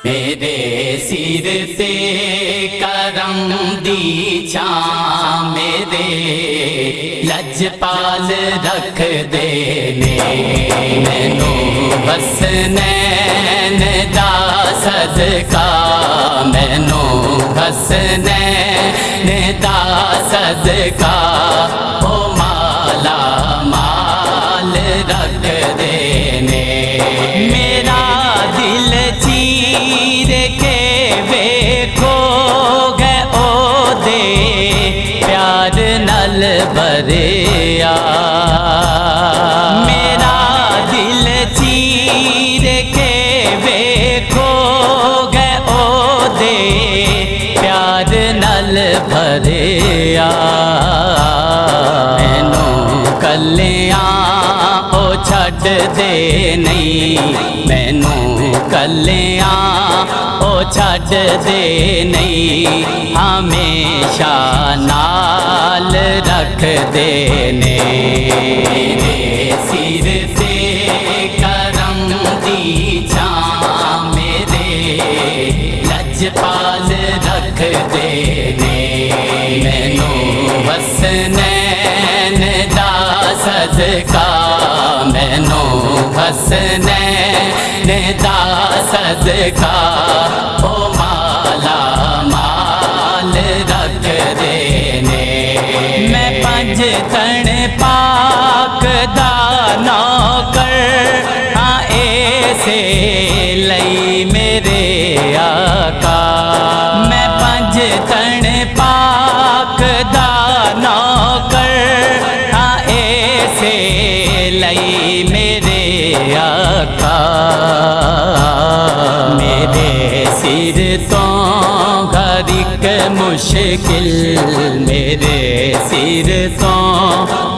میرے سر تے کرم دی چھاں میرے لجپال رکھ دے نے مینوں حسنین دا صدقہ مینوں حسنین دا صدقہ او مالا مال رکھ دے نے میرا دل چیر کے ویکھو گے او دے پیار نل بھریا میرا دل چیر کے ویکھو گے او دے پیار نل بھریا مینوں کلیاں او چھڈ دے نہیں مینوں کلیاں او چھڈ دے نہیں ہمیشہ نال رکھ دے نے میرے سر تے کرم دی چھاں میرے لجپال رکھ دے نے مینوں حسنین دا صدقہ مینوں حسنین دا صدقہ او مالا مال رکھ دے نے میں پنج تن پاک دا نوکر ہاں ایسے لئی میرے آقا میں پنج تن پاک دا نوکر ہاں ایسے لئی میرے آقا میرے سر تو ہر ایک مشکل میرے سر تو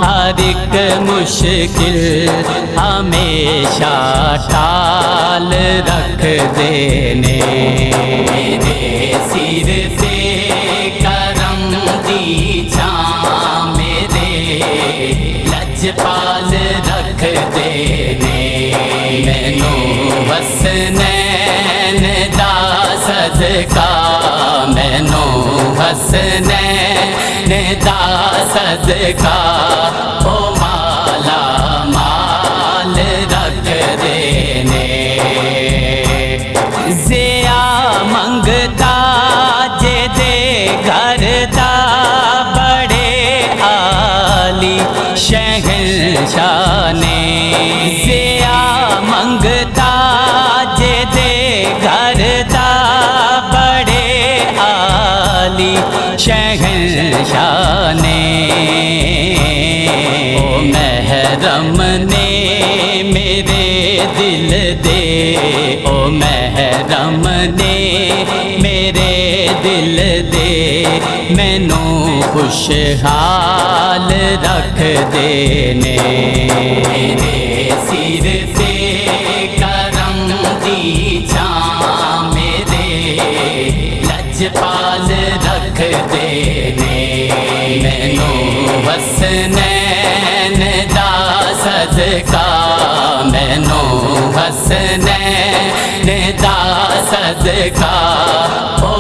ہر ایک مشکل ہمیشہ ٹال رکھ دے نے میرے سر تے کرم دی چھاں میرے لجپال رکھ دے نے مینوں حسنین دا صدقہ مینوں حسنین دا صدقہ او مالا مال رکھ دے نے زیا منگتا جے دے گھر دا بڑے عالی شہنشاہ نے زیا منگتا جے دے گھر دا بڑے عالی شہنشاہ نے او محرم نے میرے دل دے او محرم نے میرے دل دے مینوں خوشحال رکھ دے نے میرے سر تے کرم دی چھاں میرے لجپال رکھ دے نے مینوں حسنین دا صدقہ مینوں حسنین دا صدقہ او